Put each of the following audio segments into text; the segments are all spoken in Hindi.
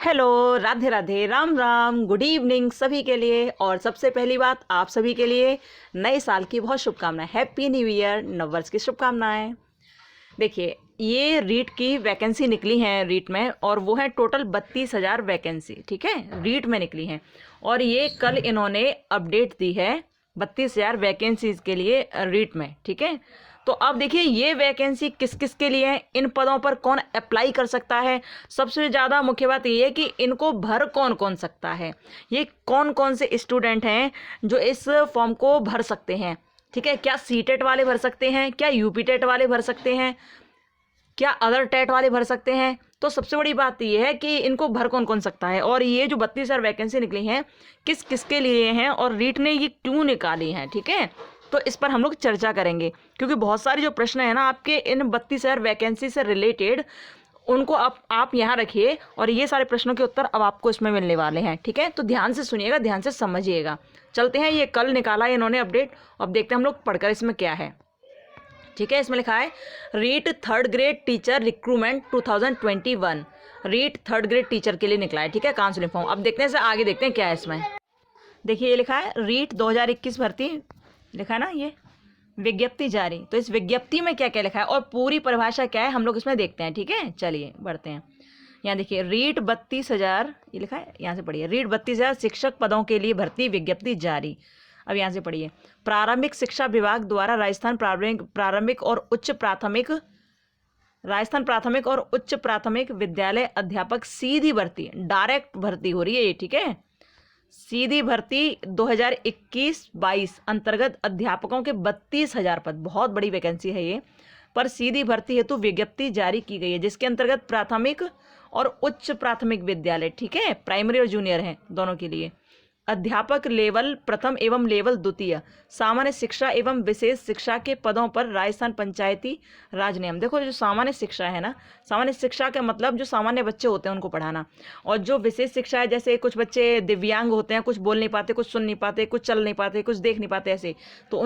Hello, Radhe Radhe, Ram Ram, good evening सभी के लिए। और सबसे पहली बात, आप सभी के लिए नए साल की बहुत शुभकामनाएं। हैप्पी न्यू ईयर, नववर्ष की शुभकामनाएं। देखिए, ये रीट की वैकेंसी निकली है रीट में, और वो है टोटल 32,000 वैकेंसी। ठीक है, रीट में निकली है, और ये कल इन्होंने अपडेट दी है 32,000 वैकेंसीज के लिए रीट में। ठीक है, तो अब देखिए ये वैकेंसी किस किस के लिए है, इन पदों पर कौन अप्लाई कर सकता है। सबसे ज़्यादा मुख्य बात ये है कि इनको भर कौन कौन सकता है, ये कौन कौन से स्टूडेंट हैं जो इस फॉर्म को भर सकते हैं। ठीक है, क्या सीटेट वाले भर सकते हैं, क्या यूपी टेट वाले भर सकते हैं, क्या अदर टेट वाले भर सकते हैं। तो सबसे बड़ी बात यह है कि इनको भर कौन कौन सकता है, और ये जो 32,000 वैकेंसी निकली हैं किस किस के लिए हैं, और रीट ने ये क्यों निकाली हैं। ठीक है, तो इस पर हम लोग चर्चा करेंगे, क्योंकि बहुत सारे जो प्रश्न है ना आपके इन 32,000 वैकेंसी से रिलेटेड, उनको आप यहाँ रखिए, और ये सारे प्रश्नों के उत्तर अब आपको इसमें मिलने वाले हैं। ठीक है, तो ध्यान से सुनिएगा, ध्यान से समझिएगा। चलते हैं, ये कल निकाला है इन्होंने अपडेट, अब देखते हैं हम लोग पढ़कर इसमें क्या है। ठीक है, इसमें लिखा है REET third grade teacher recruitment 2021। REET third grade teacher के लिए निकला है। ठीक है, काउंसलिंग फॉर्म। अब देखते हैं से आगे देखते हैं क्या है इसमें। देखिए, ये लिखा है रीट 2021 भर्ती, लिखा है ना, ये विज्ञप्ति जारी। तो इस विज्ञप्ति में क्या क्या लिखा है और पूरी परिभाषा क्या है, हम लोग इसमें देखते हैं। ठीक है, चलिए बढ़ते हैं। यहाँ देखिए, रीट 32,000 ये लिखा है, यहाँ से पढ़िए। रीट 32,000 शिक्षक पदों के लिए भर्ती विज्ञप्ति जारी। अब यहाँ से पढ़िए। प्रारंभिक शिक्षा विभाग द्वारा राजस्थान प्राथमिक और उच्च प्राथमिक विद्यालय अध्यापक सीधी भर्ती, डायरेक्ट भर्ती हो रही है ये। ठीक है, सीधी भर्ती 2021-22 अंतर्गत अध्यापकों के 32,000 पद, बहुत बड़ी वैकेंसी है ये, पर सीधी भर्ती हेतु विज्ञप्ति जारी की गई है, जिसके अंतर्गत प्राथमिक और उच्च प्राथमिक विद्यालय, ठीक है, प्राइमरी और जूनियर हैं दोनों के लिए, अध्यापक लेवल प्रथम एवं लेवल द्वितीय, सामान्य शिक्षा एवं विशेष शिक्षा के पदों पर राजस्थान पंचायती राज नियम। देखो, जो सामान्य शिक्षा है ना, सामान्य शिक्षा का मतलब जो सामान्य बच्चे होते हैं उनको पढ़ाना, और जो विशेष शिक्षा है, जैसे कुछ बच्चे दिव्यांग होते हैं, कुछ बोल नहीं पाते, कुछ सुन नहीं पाते, कुछ चल नहीं पाते, कुछ देख नहीं पाते, ऐसे, तो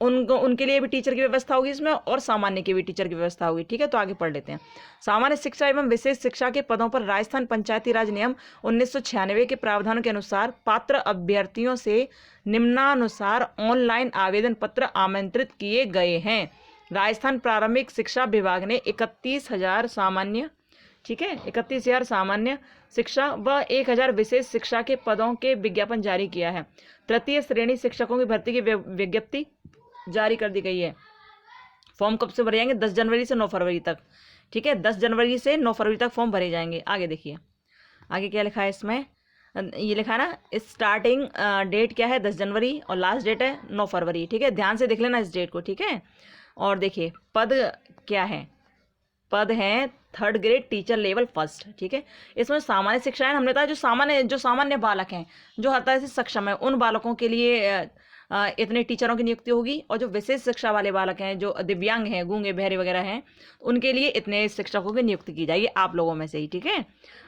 उनके लिए भी टीचर की व्यवस्था होगी इसमें, और सामान्य की भी टीचर की व्यवस्था होगी। ठीक है, तो आगे पढ़ लेते हैं। सामान्य शिक्षा एवं विशेष शिक्षा के पदों पर राजस्थान पंचायती राज नियम 1996 के प्रावधानों के अनुसार पात्र अभ्यर्थियों से निम्नानुसार ऑनलाइन आवेदन पत्र आमंत्रित किए गए हैं। राजस्थान प्रारंभिक शिक्षा विभाग ने 31,000 सामान्य, ठीक है, 31,000 सामान्य शिक्षा व 1,000 विशेष शिक्षा के पदों के विज्ञापन जारी किया है। तृतीय श्रेणी शिक्षकों की भर्ती की विज्ञप्ति जारी कर दी गई है। फॉर्म कब से भरे जाएंगे? 10 जनवरी से 9 फरवरी तक। ठीक है, 10 जनवरी से 9 फरवरी तक फॉर्म भरे जाएंगे। आगे देखिए, आगे क्या लिखा है इसमें, ये लिखा है ना, स्टार्टिंग डेट क्या है 10 जनवरी, और लास्ट डेट है 9 फरवरी। ठीक है, ध्यान से देख लेना इस डेट को। ठीक है, और देखिए पद क्या है, पद हैं third grade teacher level first. ठीक है, इसमें सामान्य शिक्षा है, हमने कहा जो सामान्य बालक हैं, जो हर तरह से सक्षम है, उन बालकों के लिए इतने टीचरों की नियुक्ति होगी, और जो विशेष शिक्षा वाले बालक हैं, जो दिव्यांग हैं, गूंगे बहरे वगैरह हैं, उनके लिए इतने शिक्षकों की नियुक्ति की जाएगी आप लोगों में से ही। ठीक है,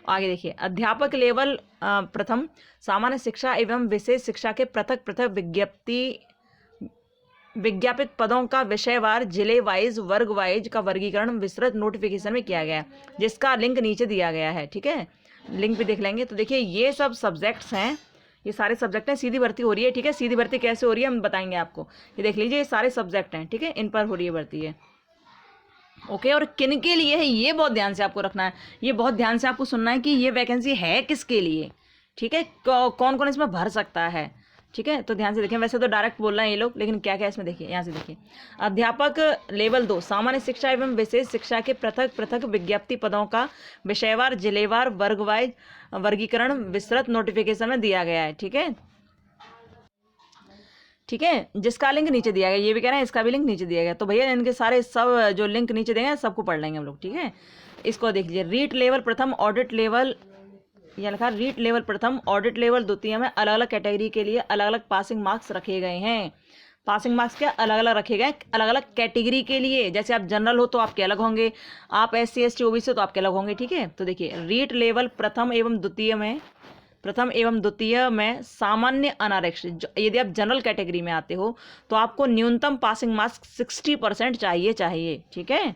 आगे देखिए, अध्यापक लेवल प्रथम सामान्य शिक्षा एवं विशेष शिक्षा के पृथक पृथक विज्ञापित पदों का विषयवार, जिले वाइज, वर्ग वाइज का वर्गीकरण विस्तृत नोटिफिकेशन में किया गया, जिसका लिंक नीचे दिया गया है। ठीक है, लिंक भी देख लेंगे। तो देखिए, ये सब सब्जेक्ट्स हैं, ये सारे सब्जेक्ट हैं, सीधी भर्ती हो रही है। ठीक है, सीधी भर्ती कैसे हो रही है हम बताएंगे आपको, ये देख लीजिए, ये सारे सब्जेक्ट हैं। ठीक है, इन पर हो रही है भर्ती है। ओके, और किन के लिए है ये बहुत ध्यान से आपको रखना है, ये बहुत ध्यान से आपको सुनना है कि ये वैकेंसी है किसके लिए। ठीक है, कौन कौन इसमें भर सकता है। ठीक है, तो ध्यान से देखें, वैसे तो डायरेक्ट बोल रहे हैं ये लोग, लेकिन क्या क्या इसमें देखिए, यहाँ से देखिए। अध्यापक लेवल 2 सामान्य शिक्षा एवं विशेष शिक्षा के पृथक पृथक विज्ञप्ति पदों का विषयवार, जिलेवार, वर्ग वाइज वर्गीकरण विस्तृत नोटिफिकेशन में दिया गया है। ठीक है, ठीक है, जिसका लिंक नीचे दिया गया, ये भी कह रहे हैं इसका भी लिंक नीचे दिया गया। तो भैया इनके सारे सब जो लिंक नीचे देंगे सबको पढ़ लेंगे हम लोग। ठीक है, इसको देख लीजिए। रीट लेवल प्रथम ऑडिट लेवल, यह लिखा रीट लेवल प्रथम ऑडिट लेवल द्वितीय में अलग अलग कैटेगरी के लिए अलग अलग पासिंग मार्क्स रखे गए हैं। पासिंग मार्क्स क्या अलग अलग रखे गए, अलग अलग कैटेगरी के लिए। जैसे आप जनरल हो तो आपके अलग होंगे, आप SC ST OBC हो तो आपके अलग होंगे। ठीक है, तो देखिए, रीट लेवल प्रथम एवं द्वितीय में सामान्य अनारक्षित, यदि आप जनरल कैटेगरी में आते हो तो आपको न्यूनतम पासिंग मार्क्स 60% चाहिए। ठीक है,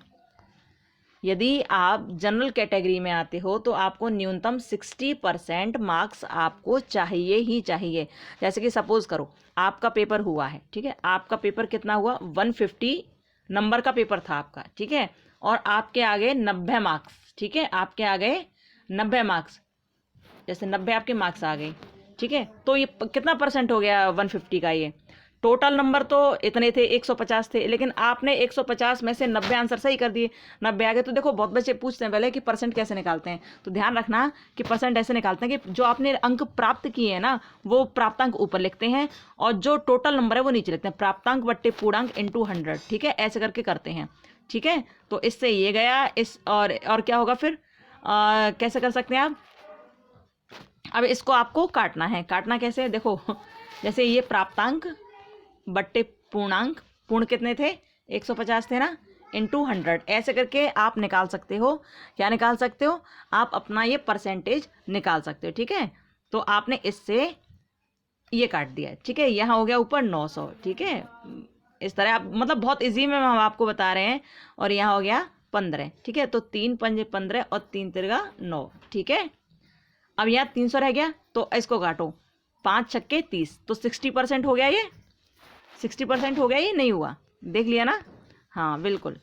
यदि आप जनरल कैटेगरी में आते हो तो आपको न्यूनतम 60% मार्क्स आपको चाहिए ही चाहिए। जैसे कि सपोज करो आपका पेपर हुआ है, ठीक है, आपका पेपर कितना हुआ, 150 नंबर का पेपर था आपका, ठीक है, और आपके आगे 90 मार्क्स, ठीक है, आपके आगे 90 मार्क्स, जैसे 90 आपके मार्क्स आ गए, ठीक है, तो ये कितना परसेंट हो गया 150 का, ये टोटल नंबर तो इतने थे 150 थे, लेकिन आपने 150 में से 90 आंसर सही कर दिए, 90 आ गए। तो देखो बहुत बच्चे पूछते हैं पहले कि परसेंट कैसे निकालते हैं, तो ध्यान रखना कि परसेंट ऐसे निकालते हैं कि जो आपने अंक प्राप्त किए हैं ना वो प्राप्तांक ऊपर लिखते हैं और जो टोटल नंबर है वो नीचे लिखते हैं, प्राप्तांक बट्टे पूर्णांक इंटू 100, ठीक है, ऐसे करके करते हैं, ठीक है। तो इससे ये गया, इस और क्या होगा फिर, कैसे कर सकते हैं आप, अब इसको आपको काटना है, काटना कैसे, देखो जैसे ये प्राप्तांक बट्टे पूर्णांक, पूर्ण कितने थे 150 थे ना, इंटू 100, ऐसे करके आप निकाल सकते हो, क्या निकाल सकते हो, आप अपना ये परसेंटेज निकाल सकते हो, ठीक है। तो आपने इससे ये काट दिया, ठीक है, यहाँ हो गया ऊपर 900, ठीक है, इस तरह आप मतलब बहुत इजी में हम आपको बता रहे हैं, और यहाँ हो गया 15, ठीक है, तो 3 पंजे 15 और 3 तिरगा 9, ठीक है। अब यहाँ 300 रह गया तो इसको काटो, 5 छक्के 30, तो 60% हो गया, ये 60% हो गया, ये नहीं हुआ, देख लिया ना, हाँ बिल्कुल,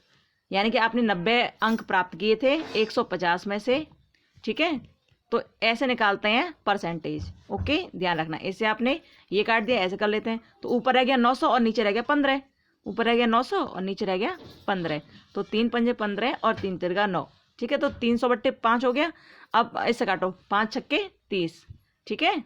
यानी कि आपने 90 अंक प्राप्त किए थे 150 में से, ठीक है, तो ऐसे निकालते हैं परसेंटेज, ओके, ध्यान रखना। इससे आपने ये काट दिया, ऐसे कर लेते हैं, तो ऊपर रह गया 900 और नीचे रह गया 15, ऊपर रह गया 900 और नीचे रह गया 15, तो 3 पंजे 15 और 3 तिरगा 9, ठीक है, तो 300 बट्टे 5 हो गया। अब ऐसे काटो, 5 छक्के 30, ठीक है,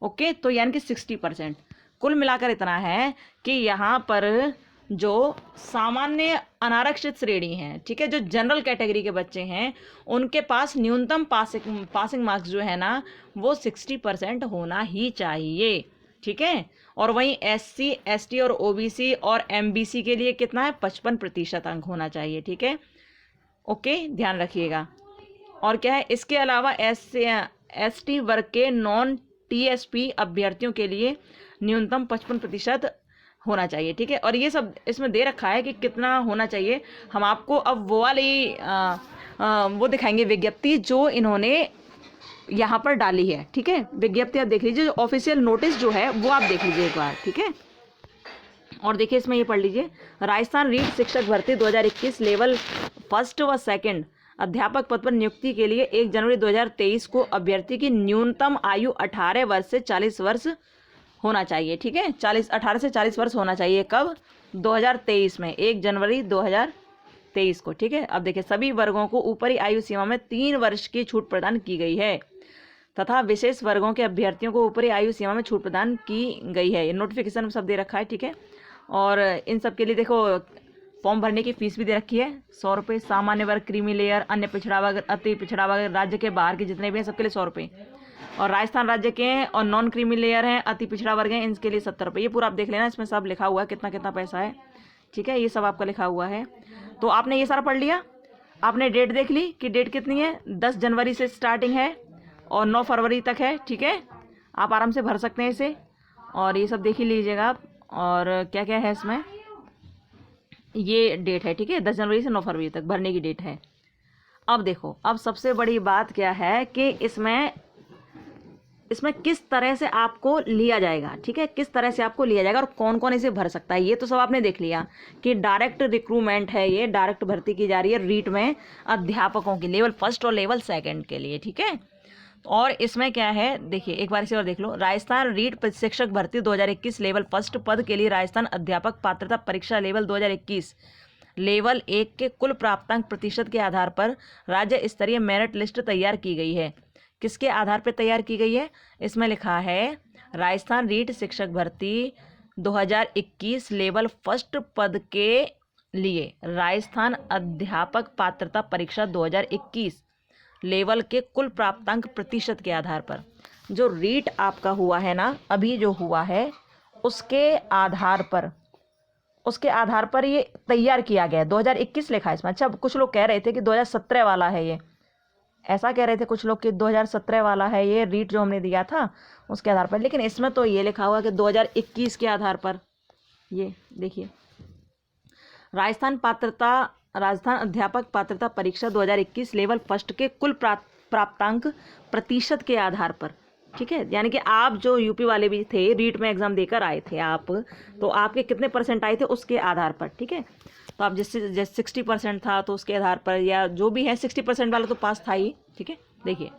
ओके, तो यानी कि 60%। कुल मिलाकर इतना है कि यहाँ पर जो सामान्य अनारक्षित श्रेणी है, ठीक है, जो जनरल कैटेगरी के बच्चे हैं उनके पास न्यूनतम पासिंग मार्क्स जो है ना वो 60% होना ही चाहिए, ठीक है। और वहीं SC ST और OBC और MBC के लिए कितना है, 55% अंक होना चाहिए, ठीक है, ओके, ध्यान रखिएगा। और क्या है, इसके अलावा ST वर्ग के नॉन TSP अभ्यर्थियों के लिए न्यूनतम 55% होना चाहिए, ठीक है। और ये सब इसमें दे रखा है कि कितना होना चाहिए, हम आपको अब वो वाली वो दिखाएंगे विज्ञप्ति जो इन्होंने यहाँ पर डाली है, ठीक है, विज्ञप्ति आप देख लीजिए, जो ऑफिशियल नोटिस जो है वो आप देख लीजिए एक बार, ठीक है। और देखिए इसमें ये पढ़ लीजिए, राजस्थान रीट शिक्षक भर्ती 2021 लेवल 1 व 2 अध्यापक पद पर नियुक्ति के लिए 1 जनवरी 2023 को अभ्यर्थी की न्यूनतम आयु 18 वर्ष से 40 वर्ष होना चाहिए, ठीक है, 18 से 40 वर्ष होना चाहिए, कब, 2023 में, 1 जनवरी 2023 को, ठीक है। अब देखिए सभी वर्गों को ऊपरी आयु सीमा में 3 वर्ष की छूट प्रदान की गई है तथा विशेष वर्गों के अभ्यर्थियों को ऊपरी आयु सीमा में छूट प्रदान की गई है, नोटिफिकेशन में सब दे रखा है, ठीक है। और इन सब के लिए देखो फॉर्म भरने की फीस भी दे रखी है 100 रुपये, सामान्य वर्ग, क्रीमी लेयर, अन्य पिछड़ा वर्ग, अति पिछड़ा वर्ग, राज्य के बाहर के जितने भी हैं सबके लिए 100 रुपये, और राजस्थान राज्य के हैं और नॉन क्रीमी लेयर हैं, अति पिछड़ा वर्ग हैं, इनके लिए 70 रुपये। ये पूरा आप देख लेना, इसमें सब लिखा हुआ है कितना कितना पैसा है, ठीक है, ये सब आपका लिखा हुआ है। तो आपने ये सारा पढ़ लिया, आपने डेट देख ली कि डेट कितनी है, 10 जनवरी से स्टार्टिंग है और 9 फरवरी तक है, ठीक है, आप आराम से भर सकते हैं इसे, और ये सब देख ही लीजिएगा आप। और क्या क्या है इसमें, ये डेट है, ठीक है, 10 जनवरी से 9 फरवरी तक भरने की डेट है। अब देखो, अब सबसे बड़ी बात क्या है कि इसमें किस तरह से आपको लिया जाएगा, ठीक है, किस तरह से आपको लिया जाएगा और कौन कौन इसे भर सकता है, ये तो सब आपने देख लिया कि डायरेक्ट रिक्रूटमेंट है, ये डायरेक्ट भर्ती की जा रही है रीट में अध्यापकों की लेवल 1 और लेवल 2 के लिए, ठीक है। और इसमें क्या है, देखिए एक बार इसे और देख लो, राजस्थान रीट शिक्षक भर्ती 2021 लेवल 1 पद के लिए राजस्थान अध्यापक पात्रता परीक्षा लेवल 2021 लेवल 1 के कुल प्राप्तांक प्रतिशत के आधार पर राज्य स्तरीय मेरिट लिस्ट तैयार की गई है। किसके आधार पर तैयार की गई है, इसमें लिखा है राजस्थान रीट शिक्षक भर्ती 2021 लेवल 1 पद के लिए राजस्थान अध्यापक पात्रता परीक्षा 2021 लेवल के कुल प्राप्तांक प्रतिशत के आधार पर, जो रीट आपका हुआ है ना अभी जो हुआ है उसके आधार पर ये तैयार किया गया है। 2021 लिखा है इसमें, अच्छा कुछ लोग कह रहे थे कि 2017 वाला है, ये ऐसा कह रहे थे कुछ लोग कि 2017 वाला है ये रीट जो हमने दिया था उसके आधार पर, लेकिन इसमें तो ये लिखा हुआ कि 2021 के आधार पर। ये देखिए, राजस्थान पात्रता राजस्थान अध्यापक पात्रता परीक्षा 2021 लेवल फर्स्ट के कुल प्राप्तांक प्रतिशत के आधार पर, ठीक है, यानी कि आप जो यूपी वाले भी थे, रीट में एग्जाम देकर आए थे आप, तो आपके कितने परसेंट आए थे उसके आधार पर, ठीक है। तो आप जैसे 60% था तो उसके आधार पर, या जो भी है 60% वाला तो पास था ही, ठीक है। देखिए,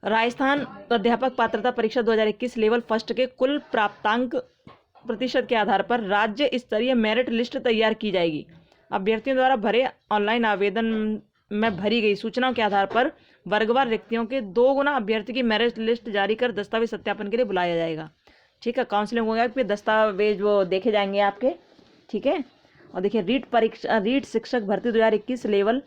राजस्थान अध्यापक पात्रता परीक्षा 2021 लेवल फर्स्ट के कुल प्राप्तांक प्रतिशत के आधार पर राज्य स्तरीय मेरिट लिस्ट तैयार की जाएगी। अभ्यर्थियों द्वारा भरे ऑनलाइन आवेदन में भरी गई सूचनाओं के आधार पर वर्गवार रिक्तियों के 2 गुना अभ्यर्थी की मेरिट लिस्ट जारी कर दस्तावेज सत्यापन के लिए बुलाया जाएगा, ठीक है। काउंसलिंग होगा, फिर दस्तावेज वो देखे जाएंगे आपके, ठीक है। और देखिए, रीट शिक्षक भर्ती 2021 लेवल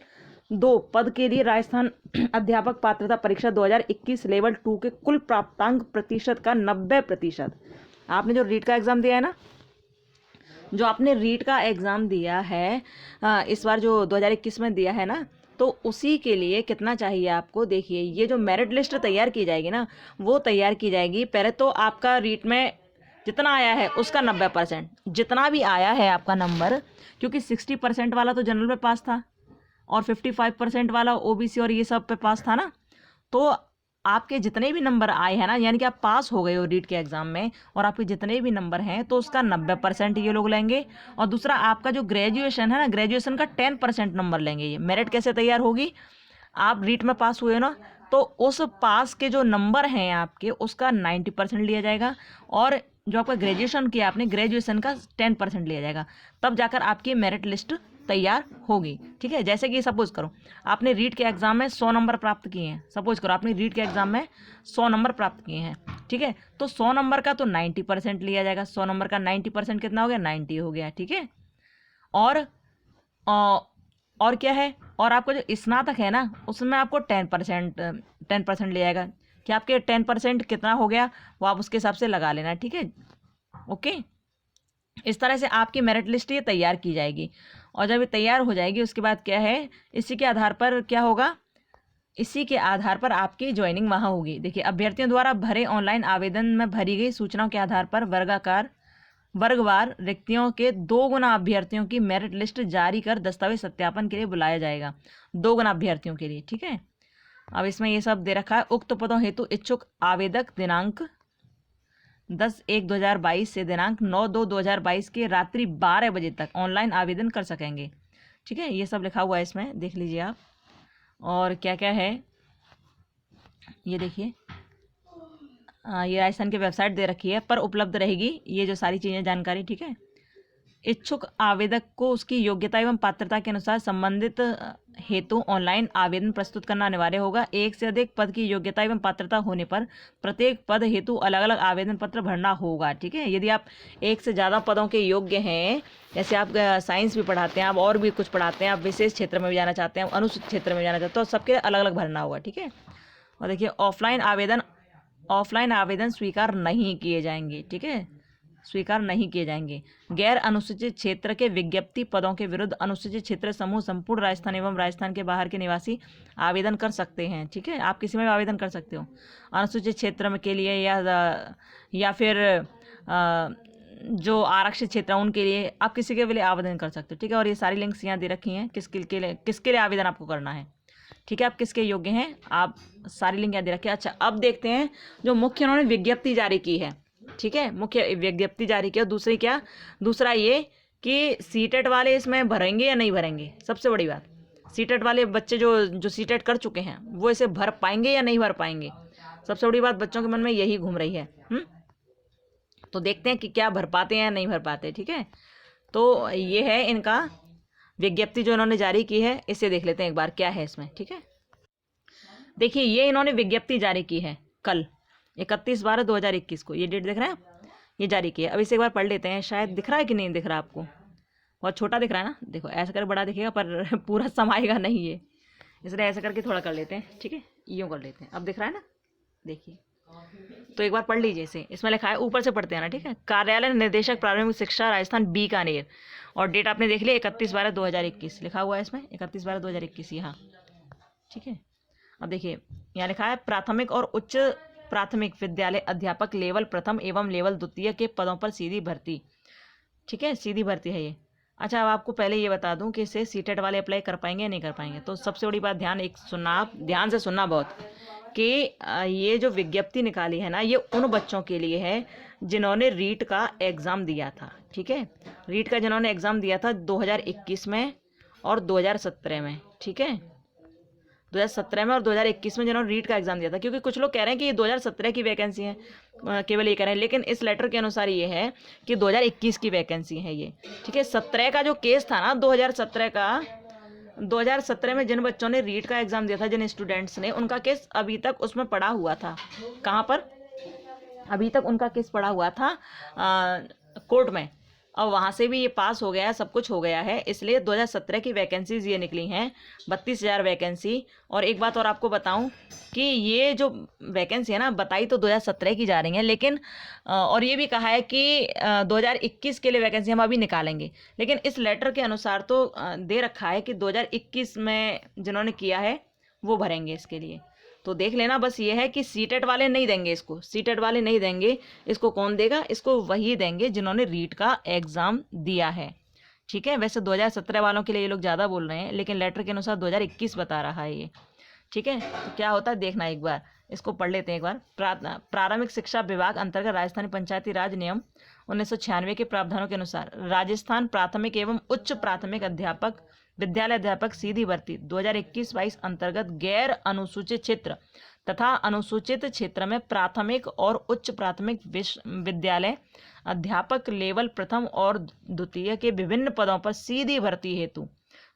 2 पद के लिए राजस्थान अध्यापक पात्रता परीक्षा 2021 लेवल 2 के कुल प्राप्तांक प्रतिशत का 90%, आपने जो रीट का एग्जाम दिया है ना, जो आपने रीट का एग्ज़ाम दिया है इस बार जो 2021 में दिया है ना, तो उसी के लिए कितना चाहिए आपको। देखिए, ये जो मेरिट लिस्ट तैयार की जाएगी ना, वो तैयार की जाएगी, पहले तो आपका रीट में जितना आया है उसका 90%, जितना भी आया है आपका नंबर, क्योंकि 60% वाला तो जनरल में पास था और 55% वाला ओबीसी और ये सब पे पास था ना, तो आपके जितने भी नंबर आए हैं ना, यानी कि आप पास हो गए हो रीट के एग्ज़ाम में, और आपके जितने भी नंबर हैं तो उसका 90% ये लोग लेंगे। और दूसरा, आपका जो ग्रेजुएशन है ना, ग्रेजुएशन का 10% नंबर लेंगे। ये मेरिट कैसे तैयार होगी, आप रीट में पास हुए ना, तो उस पास के जो नंबर हैं आपके, उसका 90% लिया जाएगा, और जो आपका ग्रेजुएशन किया आपने, ग्रेजुएशन का 10% लिया जाएगा, तब जाकर आपकी मेरिट लिस्ट तैयार होगी, ठीक है। जैसे कि सपोज करो आपने रीट के एग्जाम में 100 नंबर प्राप्त किए हैं, सपोज करो आपने रीट के एग्जाम में 100 नंबर प्राप्त किए हैं, ठीक है, तो 100 नंबर का तो 90% लिया जाएगा। 100 नंबर का 90% कितना हो गया, 90 हो गया, ठीक है। और और क्या है, और आपको जो स्नातक है ना, उसमें आपको 10% लिया जाएगा, कि आपके 10% कितना हो गया वो आप उसके हिसाब से लगा लेना, ठीक है, ओके। इस तरह से आपकी मेरिट लिस्ट ये तैयार की जाएगी, और जब ये तैयार हो जाएगी उसके बाद क्या है, इसी के आधार पर क्या होगा, इसी के आधार पर आपकी ज्वाइनिंग वहाँ होगी। देखिए, अभ्यर्थियों द्वारा भरे ऑनलाइन आवेदन में भरी गई सूचनाओं के आधार पर वर्गवार रिक्तियों के 2 गुना अभ्यर्थियों की मेरिट लिस्ट जारी कर दस्तावेज सत्यापन के लिए बुलाया जाएगा, 2 गुना अभ्यर्थियों के लिए, ठीक है। अब इसमें ये सब दे रखा है, उक्त पदों हेतु इच्छुक आवेदक दिनांक 10/1/2022 से दिनांक 9/2/2022 के रात्रि 12 बजे तक ऑनलाइन आवेदन कर सकेंगे, ठीक है। ये सब लिखा हुआ है इसमें, देख लीजिए आप। और क्या क्या है ये देखिए, ये राजस्थान की वेबसाइट दे रखी है, पर उपलब्ध रहेगी ये जो सारी चीज़ें जानकारी, ठीक है। इच्छुक आवेदक को उसकी योग्यता एवं पात्रता के अनुसार संबंधित हेतु ऑनलाइन आवेदन प्रस्तुत करना अनिवार्य होगा। एक से अधिक पद की योग्यता एवं पात्रता होने पर प्रत्येक पद हेतु अलग अलग आवेदन पत्र भरना होगा, ठीक है। यदि आप एक से ज़्यादा पदों के योग्य हैं, जैसे आप साइंस भी पढ़ाते हैं, आप और भी कुछ पढ़ाते हैं, आप विशेष क्षेत्र में भी जाना चाहते हैं, अनुसूचित क्षेत्र में जाना चाहते हैं, तो सबके अलग अलग भरना होगा, ठीक है। और देखिए, ऑफलाइन आवेदन स्वीकार नहीं किए जाएंगे, ठीक है, स्वीकार नहीं किए जाएंगे। गैर अनुसूचित क्षेत्र के विज्ञप्ति पदों के विरुद्ध अनुसूचित क्षेत्र समूह संपूर्ण राजस्थान एवं राजस्थान के बाहर के निवासी आवेदन कर सकते हैं, ठीक है। आप किसी में भी आवेदन कर सकते हो, अनुसूचित क्षेत्र में के लिए या फिर जो आरक्षित क्षेत्र है उनके लिए, आप किसी के लिए आवेदन कर सकते हो, ठीक है। और ये सारी लिंक्स यहाँ दे रखी हैं, किसके लिए आवेदन आपको करना है, ठीक है, आप किसके योग्य हैं, आप सारी लिंक यहाँ दे रखी है। अच्छा, अब देखते हैं जो मुख्य उन्होंने विज्ञप्ति जारी की है, ठीक है, मुख्य विज्ञप्ति जारी की। और दूसरा ये कि सीटेट वाले इसमें भरेंगे या नहीं भरेंगे, सबसे बड़ी बात, सीटेट वाले बच्चे जो सीटेट कर चुके हैं वो इसे भर पाएंगे या नहीं भर पाएंगे, सबसे बड़ी बात बच्चों के मन में यही घूम रही है। तो देखते हैं कि क्या भर पाते हैं या नहीं भर पाते, ठीक है। तो ये है इनका विज्ञप्ति जो इन्होंने जारी की है, इसे देख लेते हैं एक बार क्या है इसमें, ठीक है। देखिए, ये इन्होंने विज्ञप्ति जारी की है कल 31/12/2021 को, ये डेट दिख रहा है, ये जारी की है। अब इसे एक बार पढ़ लेते हैं, शायद दिख रहा है कि नहीं दिख रहा आपको, बहुत छोटा दिख रहा है ना, देखो ऐसा कर बड़ा दिखेगा पर पूरा समाएगा नहीं ये, इसलिए ऐसा करके थोड़ा कर लेते हैं, ठीक है, यूँ कर लेते हैं। अब दिख रहा है ना, देखिए, तो एक बार पढ़ लीजिए इसे, इसमें लिखा है, ऊपर से पढ़ते हैं ना, ठीक है। कार्यालय निदेशक प्रारंभिक शिक्षा राजस्थान बीकानेर, और डेट आपने देख लिया 31/12/2021 लिखा हुआ है इसमें, 31/12/2021 यहाँ, ठीक है। अब देखिए, यहाँ लिखा है प्राथमिक और उच्च प्राथमिक विद्यालय अध्यापक लेवल प्रथम एवं लेवल द्वितीय के पदों पर सीधी भर्ती, ठीक है, सीधी भर्ती है ये। अच्छा, अब आपको पहले ये बता दूं कि इसे सीटेट वाले अप्लाई कर पाएंगे या नहीं कर पाएंगे। तो सबसे बड़ी बात, ध्यान एक सुनना, आप ध्यान से सुनना बहुत, कि ये जो विज्ञप्ति निकाली है ना, ये उन बच्चों के लिए है जिन्होंने रीट का एग्ज़ाम दिया था। ठीक है, रीट का जिन्होंने एग्ज़ाम दिया था 2021 में और 2017 में। ठीक है, 2017 में और 2021 में जिन्होंने रीट का एग्ज़ाम दिया था, क्योंकि कुछ लोग कह रहे हैं कि ये 2017 की वैकेंसी है, केवल ये कह रहे हैं, लेकिन इस लेटर के अनुसार ये है कि 2021 की वैकेंसी है ये। ठीक है, 17 का जो केस था ना, 2017 में जिन बच्चों ने रीट का एग्ज़ाम दिया था, जिन स्टूडेंट्स ने, उनका केस अभी तक उसमें पड़ा हुआ था। कहाँ पर? अभी तक उनका केस पड़ा हुआ था कोर्ट में। अब वहाँ से भी ये पास हो गया, सब कुछ हो गया है, इसलिए 2017 की वैकेंसीज ये निकली हैं, 32,000 वैकेंसी। और एक बात और आपको बताऊं कि ये जो वैकेंसी है ना, बताई तो 2017 की जा रही है, लेकिन और ये भी कहा है कि 2021 के लिए वैकेंसी हम अभी निकालेंगे, लेकिन इस लेटर के अनुसार तो दे रखा है कि 2021 में जिन्होंने किया है वो भरेंगे इसके लिए। तो देख लेना, बस ये है कि सीटेट वाले नहीं देंगे इसको, सीटेट वाले नहीं देंगे इसको। कौन देगा इसको? वही देंगे जिन्होंने रीट का एग्ज़ाम दिया है। ठीक है, वैसे 2017 वालों के लिए ये लोग ज़्यादा बोल रहे हैं, लेकिन लेटर के अनुसार 2021 बता रहा है ये। ठीक है, तो क्या होता है देखना, एक बार इसको पढ़ लेते हैं एक बार। प्रारंभिक शिक्षा विभाग अंतर्गत राजस्थानी पंचायती राज नियम 1996 के प्रावधानों के अनुसार राजस्थान प्राथमिक एवं उच्च प्राथमिक अध्यापक विद्यालय अध्यापक सीधी भर्ती 2021-22 अंतर्गत गैर अनुसूचित क्षेत्र तथा अनुसूचित क्षेत्र में प्राथमिक और उच्च प्राथमिक विद्यालय अध्यापक लेवल प्रथम और द्वितीय के विभिन्न पदों पर सीधी भर्ती हेतु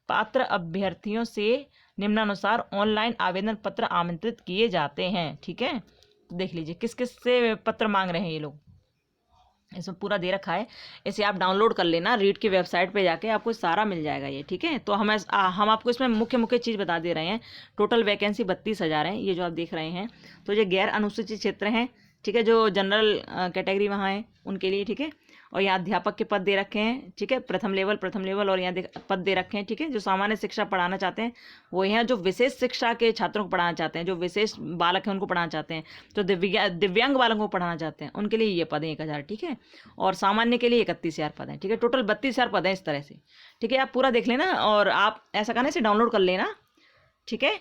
पात्र अभ्यर्थियों से निम्नानुसार ऑनलाइन आवेदन पत्र आमंत्रित किए जाते हैं। ठीक है, देख लीजिए किस किस से पत्र मांग रहे हैं ये लोग, इसमें पूरा दे रखा है। इसे आप डाउनलोड कर लेना, रीट की वेबसाइट पे जाके आपको सारा मिल जाएगा ये। ठीक है, तो हम आपको इसमें मुख्य मुख्य चीज़ बता दे रहे हैं। टोटल वैकेंसी 32,000 है, ये जो आप देख रहे हैं। तो ये गैर अनुसूचित क्षेत्र हैं, ठीक है, जो जनरल कैटेगरी वहाँ है उनके लिए। ठीक है, और यहाँ अध्यापक के पद दे रखे हैं। ठीक है, प्रथम लेवल और यहाँ पद दे रखे हैं। ठीक है, जो सामान्य शिक्षा पढ़ाना चाहते हैं वो हैं, जो विशेष शिक्षा के छात्रों को पढ़ाना चाहते हैं, जो विशेष बालक हैं उनको पढ़ाना चाहते हैं, तो दिव्यांग बालकों को पढ़ाना चाहते हैं, उनके लिए ये पद हैं 1,000। ठीक है, और सामान्य के लिए 31,000 पद हैं। ठीक है, टोटल 32,000 पद हैं इस तरह से। ठीक है, आप पूरा देख लेना और आप ऐसा करना, इसे डाउनलोड कर लेना। ठीक है,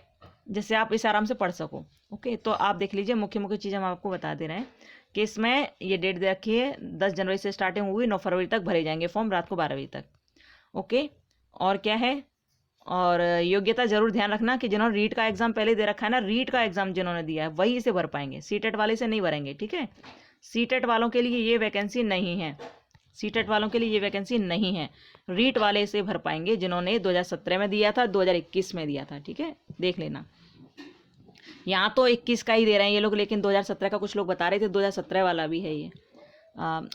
जिससे आप इसे आराम से पढ़ सको। ओके, तो आप देख लीजिए, मुख्य मुख्य चीज़ हम आपको बता दे रहे हैं कि इसमें ये डेट दे रखी है 10 जनवरी से स्टार्टिंग हुई, 9 फरवरी तक भरे जाएंगे फॉर्म, रात को 12 बजे तक। ओके, और क्या है, और योग्यता जरूर ध्यान रखना कि जिन्होंने रीट का एग्ज़ाम पहले दे रखा है ना, रीट का एग्ज़ाम जिन्होंने दिया है वही इसे भर पाएंगे, सीटेट वाले से नहीं भरेंगे। ठीक है, सीटेट वालों के लिए ये वैकेंसी नहीं है, सीटेट वालों के लिए ये वैकेंसी नहीं है। रीट वाले इसे भर पाएंगे जिन्होंने 2017 में दिया था, 2021 में दिया था। ठीक है, देख लेना, यहाँ तो 21 का ही दे रहे हैं ये लोग, लेकिन 2017 का कुछ लोग बता रहे थे 2017 वाला भी है ये।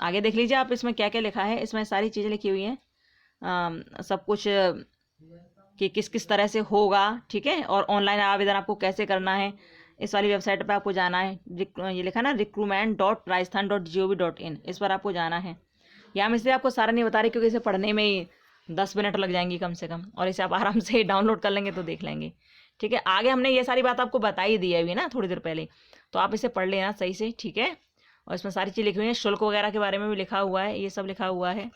आगे देख लीजिए आप, इसमें क्या क्या लिखा है, इसमें सारी चीज़ें लिखी हुई हैं, सब कुछ कि किस किस तरह से होगा। ठीक है, और ऑनलाइन आवेदन आपको कैसे करना है, इस वाली वेबसाइट पर आपको जाना है। ये लिखा ना recruitment.rajasthan.gov.in, इस पर आपको जाना है। यहाँ में इसलिए आपको सारा नहीं बता रही क्योंकि इसे पढ़ने में ही 10 मिनट लग जाएंगी कम से कम, और इसे आप आराम से डाउनलोड कर लेंगे तो देख लेंगे। ठीक है, आगे हमने ये सारी बात आपको बता ही दी है अभी ना थोड़ी देर पहले, तो आप इसे पढ़ लेना सही से। ठीक है, और इसमें सारी चीज़ लिखी हुई है, शुल्क वगैरह के बारे में भी लिखा हुआ है, ये सब लिखा हुआ है।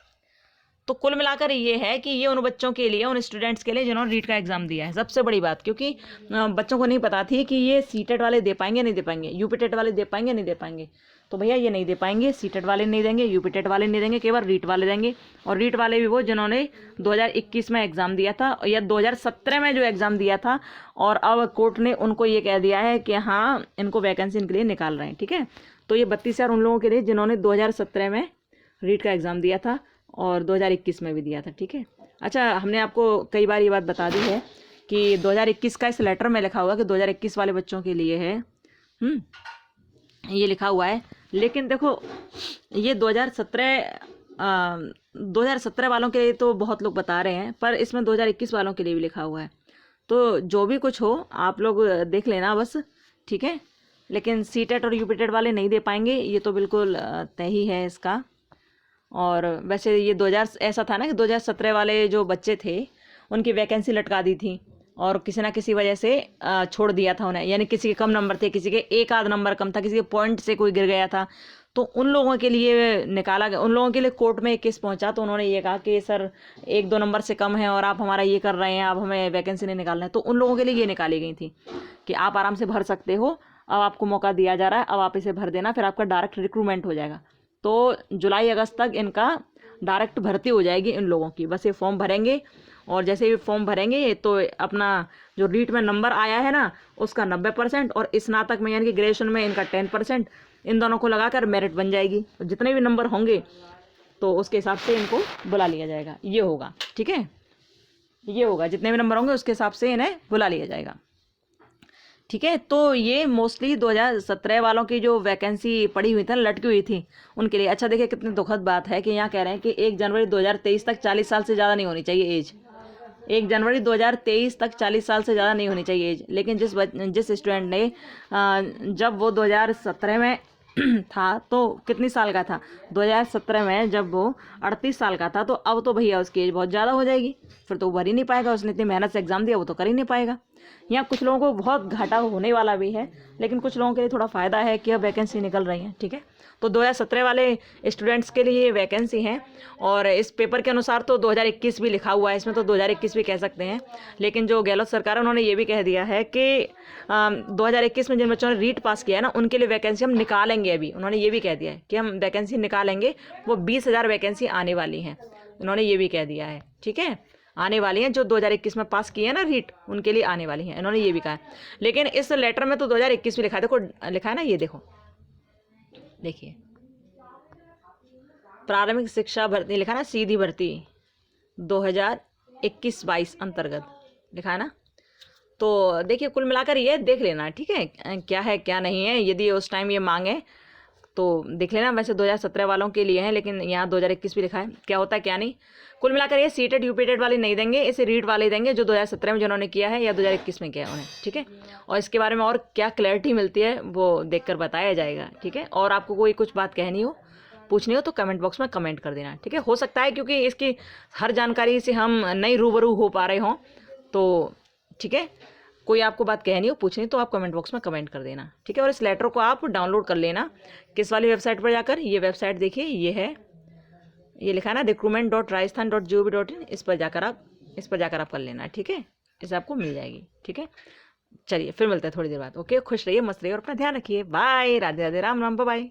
तो कुल मिलाकर ये है कि ये उन बच्चों के लिए, उन स्टूडेंट्स के लिए जिन्होंने रीट का एग्ज़ाम दिया है। सबसे बड़ी बात, क्योंकि बच्चों को नहीं पता थी कि ये सीटेट वाले दे पाएंगे नहीं दे पाएंगे, यूपीटेट वाले दे पाएंगे नहीं दे पाएंगे। तो भैया ये नहीं दे पाएंगे, सीटेट वाले नहीं देंगे, यूपीटेट वाले नहीं देंगे, केवल रीट वाले देंगे। और रीट वाले भी वो जिन्होंने 2021 में एग्ज़ाम दिया था या 2017 में जो एग्ज़ाम दिया था, और अब कोर्ट ने उनको ये कह दिया है कि हाँ इनको वैकेंसी इनके लिए निकाल रहे हैं। ठीक है, तो ये 32,000 उन लोगों के लिए जिन्होंने 2017 में रीट का एग्ज़ाम दिया था और 2021 में भी दिया था। ठीक है, अच्छा, हमने आपको कई बार ये बात बता दी है कि 2021 का इस लेटर में लिखा हुआ कि 2021 वाले बच्चों के लिए है, ये लिखा हुआ है। लेकिन देखो ये 2017 वालों के लिए तो बहुत लोग बता रहे हैं, पर इसमें 2021 वालों के लिए भी लिखा हुआ है। तो जो भी कुछ हो आप लोग देख लेना बस। ठीक है, लेकिन सीटेट और यूपीटेट वाले नहीं दे पाएंगे, ये तो बिल्कुल तय ही है इसका। और वैसे ये 2000 ऐसा था ना कि 2017 वाले जो बच्चे थे उनकी वैकेंसी लटका दी थी, और किसी ना किसी वजह से छोड़ दिया था उन्हें, यानी किसी के कम नंबर थे, किसी के एक आध नंबर कम था, किसी के पॉइंट से कोई गिर गया था, तो उन लोगों के लिए निकाला गया, उन लोगों के लिए कोर्ट में एक केस पहुंचा, तो उन्होंने ये कहा कि सर 1-2 नंबर से कम है और आप हमारा ये कर रहे हैं, आप हमें वैकेंसी नहीं निकालना है। तो उन लोगों के लिए ये निकाली गई थी कि आप आराम से भर सकते हो, अब आपको मौका दिया जा रहा है, अब आप इसे भर देना, फिर आपका डायरेक्ट रिक्रूटमेंट हो जाएगा। तो जुलाई अगस्त तक इनका डायरेक्ट भर्ती हो जाएगी इन लोगों की। बस ये फॉर्म भरेंगे और जैसे ही फॉर्म भरेंगे तो अपना जो रीट में नंबर आया है ना उसका 90% और स्नातक में यानी कि ग्रेजुएशन में इनका 10%, इन दोनों को लगाकर मेरिट बन जाएगी। तो जितने भी नंबर होंगे तो उसके हिसाब से इनको बुला लिया जाएगा। ये होगा, ठीक है, ये होगा, जितने भी नंबर होंगे उसके हिसाब से इन्हें बुला लिया जाएगा, ठीक है। तो ये मोस्टली 2017 वालों की जो वैकेंसी पड़ी हुई थी, लटकी हुई थी, उनके लिए। अच्छा देखिए कितनी दुखद बात है कि यहाँ कह रहे हैं कि 1 जनवरी 2023 तक 40 साल से ज़्यादा नहीं होनी चाहिए एज। 1 जनवरी 2023 तक 40 साल से ज़्यादा नहीं होनी चाहिए एज। लेकिन जिस स्टूडेंट ने जब वो 2017 में था तो कितनी साल का था, 2017 में जब वो 38 साल का था, तो अब तो भैया उसकी एज बहुत ज़्यादा हो जाएगी, फिर तो वो भर ही नहीं पाएगा। उसने इतनी मेहनत से एग्ज़ाम दिया, वो तो कर ही नहीं पाएगा। यहाँ कुछ लोगों को बहुत घाटा होने वाला भी है, लेकिन कुछ लोगों के लिए थोड़ा फ़ायदा है कि अब वैकेंसी निकल रही है, ठीक है। तो 2017 वाले स्टूडेंट्स के लिए ये वैकेंसी है और इस पेपर के अनुसार तो 2021 भी लिखा हुआ है इसमें, तो 2021 भी कह सकते हैं। लेकिन जो गहलोत सरकार है उन्होंने ये भी कह दिया है कि 2021 में जिन बच्चों ने रीट पास किया है ना उनके लिए वैकेंसी हम निकालेंगे। अभी उन्होंने ये भी कह दिया है कि हम वैकेंसी निकालेंगे, वो 20,000 वैकेंसी आने वाली हैं, उन्होंने ये भी कह दिया है, ठीक है। आने वाली हैं, जो 2021 में पास किए हैं ना रीट, उनके लिए आने वाली हैं, इन्होंने ये भी कहा है। लेकिन इस लेटर में तो 2021 भी लिखा है, देखो लिखा है ना, ये देखो, देखिए प्रारंभिक शिक्षा भर्ती लिखा है ना, सीधी भर्ती 2021-22 अंतर्गत लिखा है ना। तो देखिए कुल मिलाकर ये देख लेना, ठीक है, क्या है क्या नहीं है। यदि उस टाइम ये मांगे तो देख लेना। वैसे 2017 वालों के लिए है, लेकिन यहाँ 2021 भी लिखा है, क्या होता है क्या नहीं। कुल मिलाकर ये सीटेड यूपीटेड वाले नहीं देंगे, इसे रीट वाले देंगे जो 2017 में जिन्होंने किया है या 2021 में किया है उन्हें, ठीक है। और इसके बारे में और क्या क्लैरिटी मिलती है वो देखकर बताया जाएगा, ठीक है। और आपको कोई कुछ बात कहनी हो, पूछनी हो तो कमेंट बॉक्स में कमेंट कर देना, ठीक है। हो सकता है क्योंकि इसकी हर जानकारी से हम नहीं रूबरू हो पा रहे हों, तो ठीक है, कोई आपको बात कहनी हो, पूछनी तो आप कमेंट बॉक्स में कमेंट कर देना, ठीक है। और इस लेटर को आप डाउनलोड कर लेना, किस वाली वेबसाइट पर जाकर, ये वेबसाइट देखिए, ये है, ये लिखा है ना recruitment.rajasthan.gov.in, इस पर जाकर आप कर लेना, ठीक है। इसे आपको मिल जाएगी, ठीक है। चलिए फिर मिलते हैं थोड़ी देर बाद, ओके। खुश रहिए, मस्त रहिए और अपना ध्यान रखिए। Bye, Radhe Radhe, Ram Ram, bye.